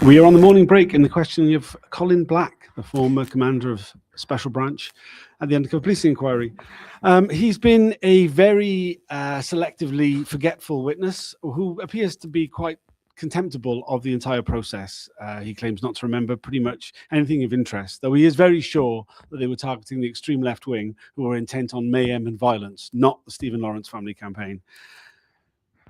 We are on the morning break in the questioning of Colin Black, the former commander of Special Branch at the Undercover Policing Inquiry. He's been a very selectively forgetful witness who appears to be quite contemptible of the entire process. He claims not to remember pretty much anything of interest, though he is very sure that they were targeting the extreme left wing who were intent on mayhem and violence, not the Stephen Lawrence family campaign.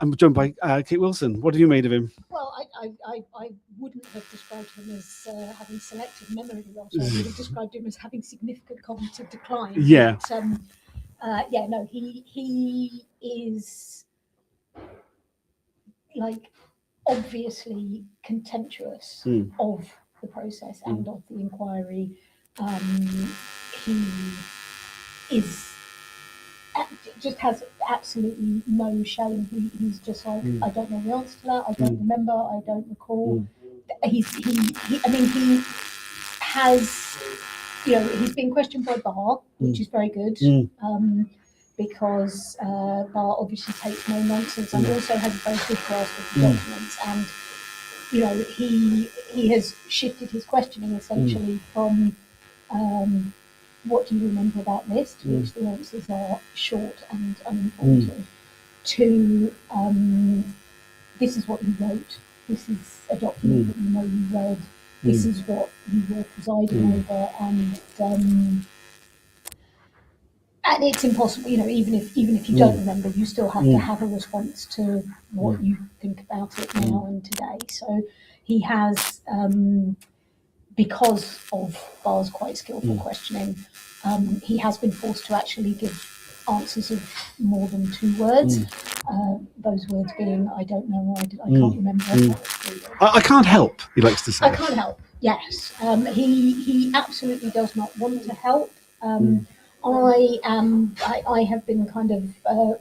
I'm joined by Kate Wilson. What have you made of him? Well, I wouldn't have described him as having selective memory loss. I would have described him as having significant cognitive decline. Yeah. But, no, he is like obviously contemptuous of the process and of the inquiry. He is just has absolutely no shame. He's just like, I don't know the answer to that. I don't remember. I don't recall. He has, he's been questioned by Barr, which is very good, because Barr obviously takes no nonsense and also has a very good grasp of the documents. And he has shifted his questioning essentially from what do you remember about this, to which the answers are short and uninformative, to this is what you wrote, this is a document that you know you read, this is what you were presiding over, and it's impossible, even if you don't remember, you still have to have a response to what you think about it now and today. So he has, because of Barr's quite skillful questioning, he has been forced to actually give answers of more than 2 words. Those words being, I don't know, I can't remember. I can't help, he likes to say. I can't help, yes. He absolutely does not want to help. I have been kind of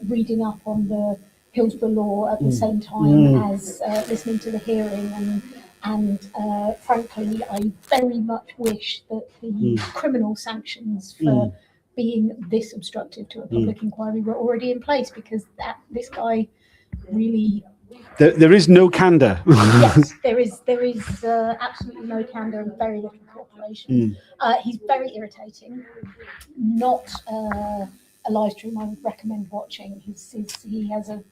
reading up on the Hillsborough law at the same time as listening to the hearing, and frankly, I very much wish that the criminal sanctions for being this obstructive to a public inquiry were already in place, because this guy really... There is no candour. Yes, there is absolutely no candour and very little cooperation. He's very irritating. Not a live stream I would recommend watching. He has a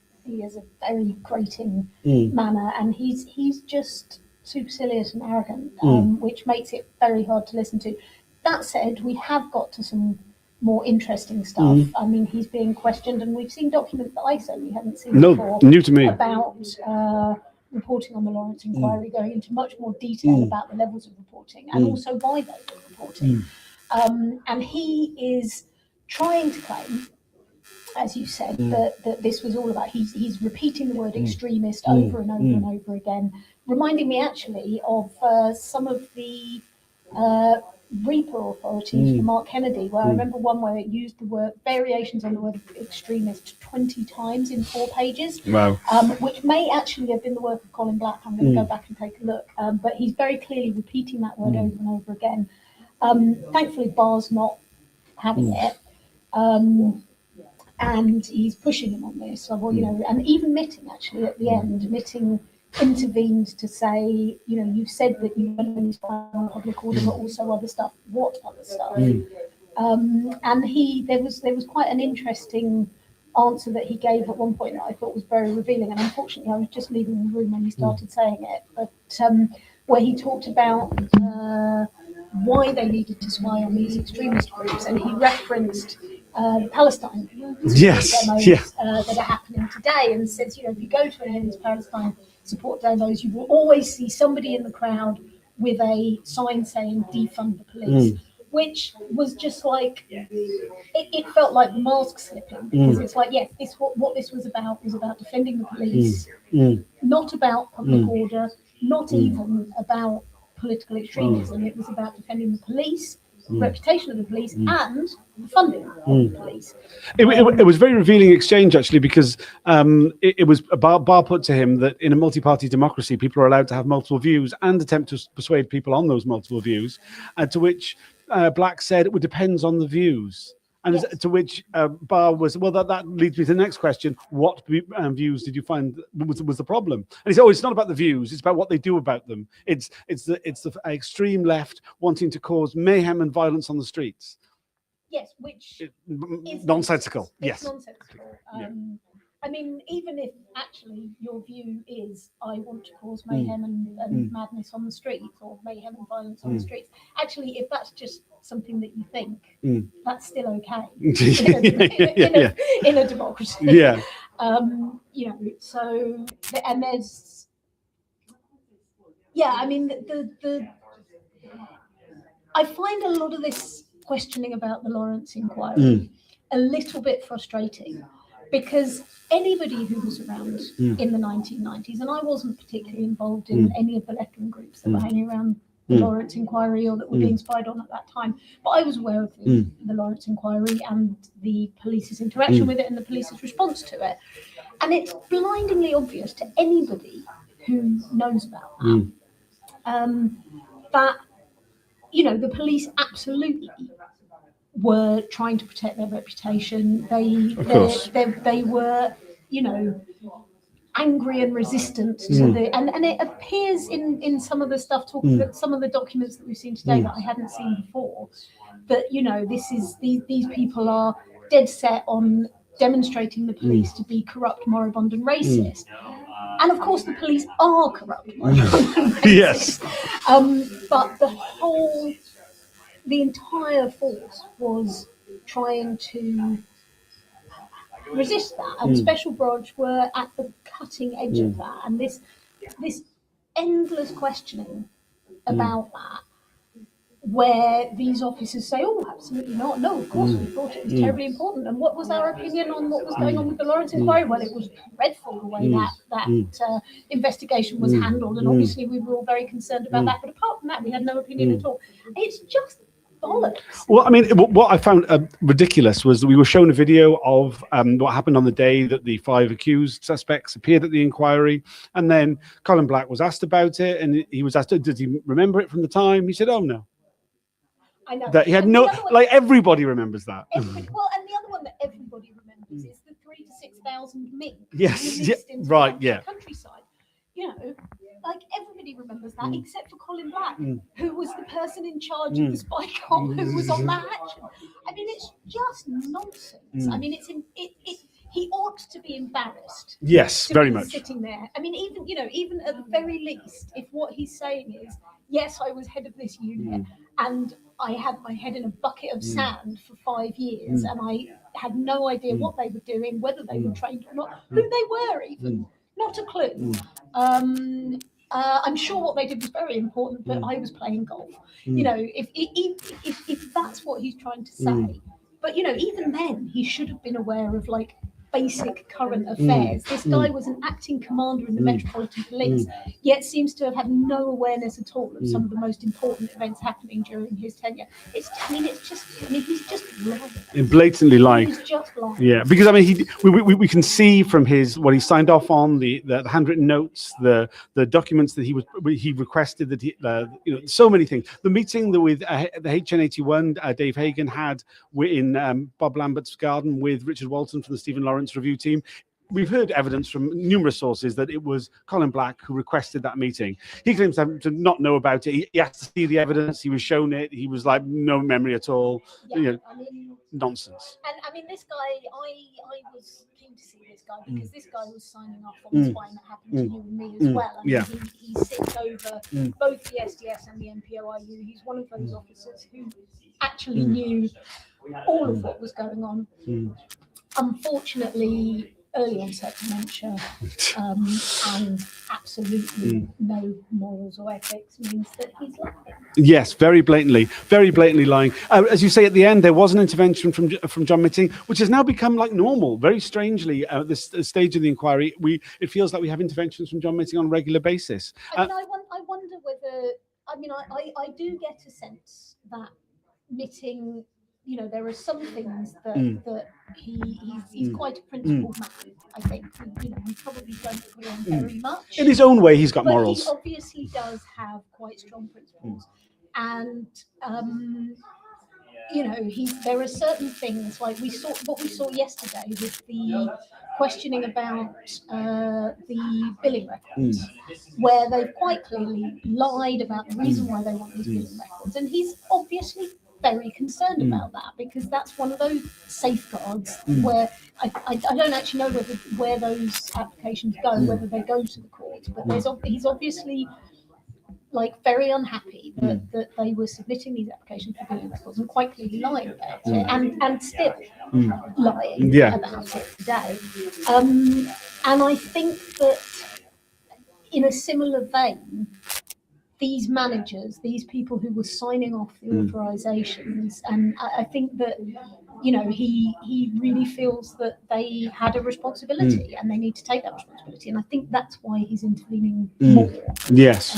very grating manner, and he's just supercilious and arrogant, which makes it very hard to listen to. That said, we have got to some more interesting stuff. I mean, he's being questioned, and we've seen documents that I certainly hadn't seen before. New to me. About reporting on the Lawrence inquiry, going into much more detail about the levels of reporting and also why they were reporting. And he is trying to claim, as you said, that this was all about, he's repeating the word extremist over and over and over again, reminding me actually of some of the Reaper authorities for Mark Kennedy, where I remember one where it used the word variations on the word extremist 20 times in 4 pages. Wow. Which may actually have been the work of Colin Black. I'm going to go back and take a look. But he's very clearly repeating that word over and over again. Thankfully, Barr's not having it. And he's pushing him on this. So, and even Mitting, actually, at the end, Mitting intervened to say, you've said that you don't only spy on public order, but also other stuff. What other stuff? And there was quite an interesting answer that he gave at one point that I thought was very revealing. And unfortunately, I was just leaving the room when he started saying it. But where he talked about why they needed to spy on these extremist groups, and he referenced Palestine demos that are happening today, and says, if you go to any of these Palestine support demos, you will always see somebody in the crowd with a sign saying defund the police, which was just like, it felt like mask slipping, because it's like, yes, what this was about defending the police, not about public order, not even about political extremism. It was about defending the police, reputation of the police, and the funding of the police. It was a very revealing exchange, actually, because it was Barr put to him that in a multi-party democracy, people are allowed to have multiple views and attempt to persuade people on those multiple views, to which Black said it would depend on the views. And Yes. to which Barr was, well, that leads me to the next question. What views did you find was the problem? And he said, oh, it's not about the views, it's about what they do about them. It's the extreme left wanting to cause mayhem and violence on the streets. Yes, which is nonsensical. It's yes. nonsensical. I mean, even if actually your view is I want to cause mayhem and madness on the streets, or mayhem and violence on the streets, actually, if that's just something that you think, that's still okay in a democracy. Yeah. You know, so and there's I mean the I find a lot of this questioning about the Lawrence inquiry a little bit frustrating, because anybody who was around in the 1990s, and I wasn't particularly involved in any of the left-wing groups that were hanging around the Lawrence inquiry or that were being spied on at that time, but I was aware of the Lawrence inquiry and the police's interaction with it and the police's response to it. And it's blindingly obvious to anybody who knows about that, that, you know, the police absolutely were trying to protect their reputation. They were, you know, angry and resistant to the, and it appears in some of the stuff some of the documents that we've seen today that I hadn't seen before, that, you know, these people are dead set on demonstrating the police to be corrupt, moribund and racist. And of course the police are corrupt, moribund and racist. Yes. But the entire force was trying to resist that, and Special Branch were at the cutting edge of that, and this endless questioning about that, where these officers say, oh, absolutely not, no, of course we thought it was terribly important, and what was our opinion on what was going on with the Lawrence inquiry? Well, it was dreadful the way that investigation was handled, and obviously we were all very concerned about that, but apart from that we had no opinion at all. It's just bollocks. Well, I mean, what I found ridiculous was that we were shown a video of what happened on the day that the 5 accused suspects appeared at the inquiry, and then Colin Black was asked about it, and he was asked, did he remember it from the time? He said, oh, no. I know. That he had like everybody remembers that. Well, and the other one that everybody remembers is the 3,000 to 6,000 mink. Yes, right, countryside. You know, like everybody remembers that, except for Colin Black, who was the person in charge of the spy cop who was on that action. I mean, it's just nonsense. I mean, he ought to be embarrassed. Yes, very much. Sitting there. I mean, even at the very least, if what he's saying is, yes, I was head of this unit, and I had my head in a bucket of sand for 5 years, and I had no idea what they were doing, whether they were trained or not, who they were even. Not a clue. I'm sure what they did was very important, but I was playing golf. You know, if that's what he's trying to say, but, you know, even then he should have been aware of like basic current affairs. This guy was an acting commander in the Metropolitan Police, yet seems to have had no awareness at all of some of the most important events happening during his tenure. He's just lying. Blatantly lying. He's just lying. Yeah, because I mean, we can see from what he signed off on, the handwritten notes, the documents that he requested, that he you know, so many things. The meeting with the HN81 Dave Hagan had in Bob Lambert's garden with Richard Walton from the Stephen Lawrence review team. We've heard evidence from numerous sources that it was Colin Black who requested that meeting. He claims to not know about it. He asked to see the evidence. He was shown it. He was like, no memory at all. Yeah, you know, I mean, nonsense. And I mean, this guy, I was keen to see this guy because this guy was signing off on the spying that happened to you and me as well. I mean, he sits over both the SDS and the MPOIU. He's one of those officers who actually knew all of what was going on. Unfortunately, early onset dementia and absolutely no morals or ethics means that he's lying. Yes, very blatantly lying. As you say at the end, there was an intervention from John Mitting, which has now become like normal. Very strangely, at this stage of the inquiry, it feels like we have interventions from John Mitting on a regular basis. I mean, I wonder whether, I mean, I do get a sense that Mitting, you know, there are some things that he's quite a principled man, I think. You know, we probably don't agree on very much. In his own way, he's got morals. He obviously does have quite strong principles. And you know, there are certain things like what we saw yesterday with the questioning about the billing records, where they've quite clearly lied about the reason why they want these billing records, and he's obviously very concerned about that, because that's one of those safeguards where I don't actually know where those applications go, whether they go to the courts, but he's obviously like very unhappy that they were submitting these applications for billing records and quite clearly lying about it, and still lying about it today. And I think that in a similar vein, these managers, these people who were signing off the authorizations, and I think that, you know, he really feels that they had a responsibility and they need to take that responsibility. And I think that's why he's intervening more. Yes.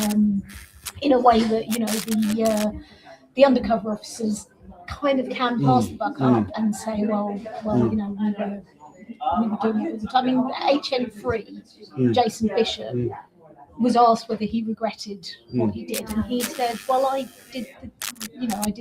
In a way that, you know, the undercover officers kind of can pass the buck up and say, well, you know, we were doing it all the time. I mean, HN3, Jason Bishop, was asked whether he regretted what he did, and he said, well, I did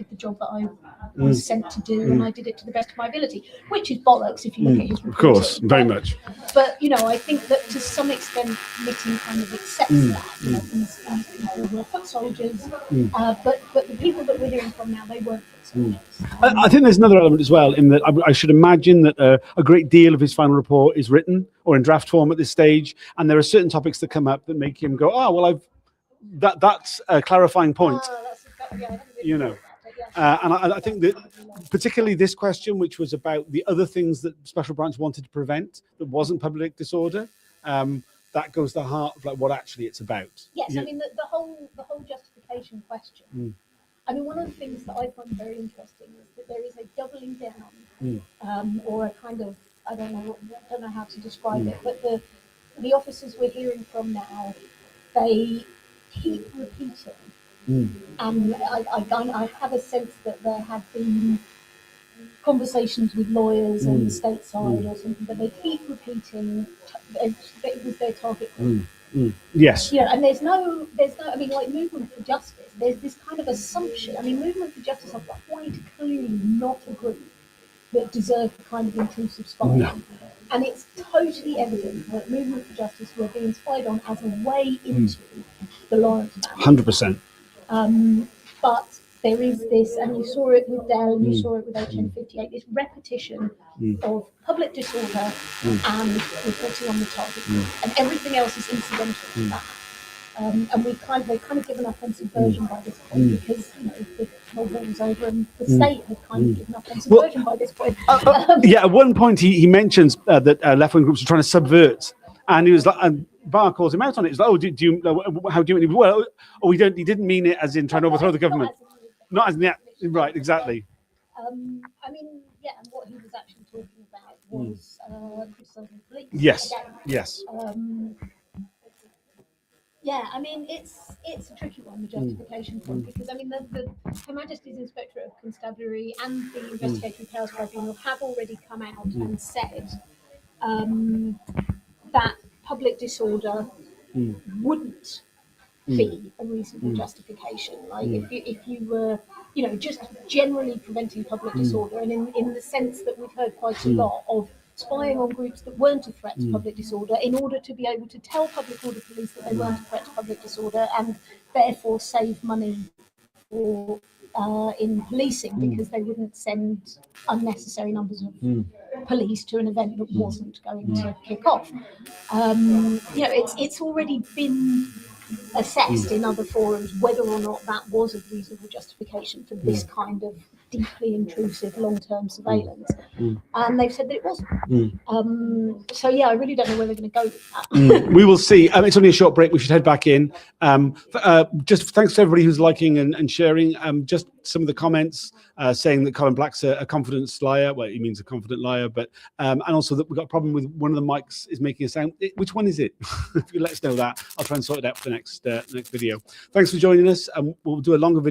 the job that I was sent to do, and I did it to the best of my ability, which is bollocks if you look at his reporting. Of course, very much. But, you know, I think that to some extent Mitten kind of accepts that. You know, these people were foot soldiers, but the people that we're hearing from now, they weren't foot soldiers. I think there's another element as well, in that I should imagine that a great deal of his final report is written or in draft form at this stage, and there are certain topics that come up that make him go, oh, well, that's a clarifying point. You know. And I think that particularly this question, which was about the other things that Special Branch wanted to prevent, that wasn't public disorder, that goes to the heart of like what actually it's about. Yes, I mean the whole justification question. I mean, one of the things that I find very interesting is that there is a doubling down, or a kind of, I don't know how to describe it, but the officers we're hearing from now, they keep repeating. And I have a sense that there have been conversations with lawyers on the state side or something, but they keep repeating it was their target group. Yes. Yeah, and there's no, I mean, like Movement for Justice, there's this kind of assumption. I mean, Movement for Justice are quite clearly not a group that deserve the kind of intrusive spying. No. And it's totally evident that Movement for Justice were being spied on as a way into the Lawrence family. 100%. But there is this, and you saw it with Dell, and you saw it with HN58, this repetition of public disorder and reporting on the target group, and everything else is incidental to that. And they've kind of given up on subversion by this point, because, you know, the Cold War was over and the state had kind of given up on subversion by this point. Yeah, at one point he mentions that left-wing groups are trying to subvert, and he was like, and Barr calls him out on it. He's like, "Oh, how do you mean?" Well, we don't. He didn't mean it as in trying to overthrow the government. Not as in, yeah, right, exactly. I mean, yeah, and what he was actually talking about was criticising police. Yes, again. yes. Yeah, I mean, it's a tricky one, the justification point, because I mean, the Her Majesty's Inspectorate of Constabulary and the Investigatory Powers Tribunal have already come out and said that public disorder wouldn't be a reasonable justification. Like if you were, you know, just generally preventing public disorder, and in the sense that we've heard quite a lot of spying on groups that weren't a threat to public disorder, in order to be able to tell public order police that they weren't a threat to public disorder, and therefore save money for in policing, because they wouldn't send unnecessary numbers of police to an event that wasn't going to kick off. You know, it's already been assessed in other forums whether or not that was a reasonable justification for this kind of deeply intrusive long-term surveillance, and they've said that it wasn't. So yeah, I really don't know where they're going to go with that. We will see. It's only a short break. We should head back in. Just thanks to everybody who's liking and sharing. Just some of the comments saying that Colin Black's a confident liar. Well, he means a confident liar, but and also that we've got a problem with one of the mics is making a sound. Which one is it? If you let us know that, I'll try and sort it out for the next video. Thanks for joining us, and we'll do a longer video.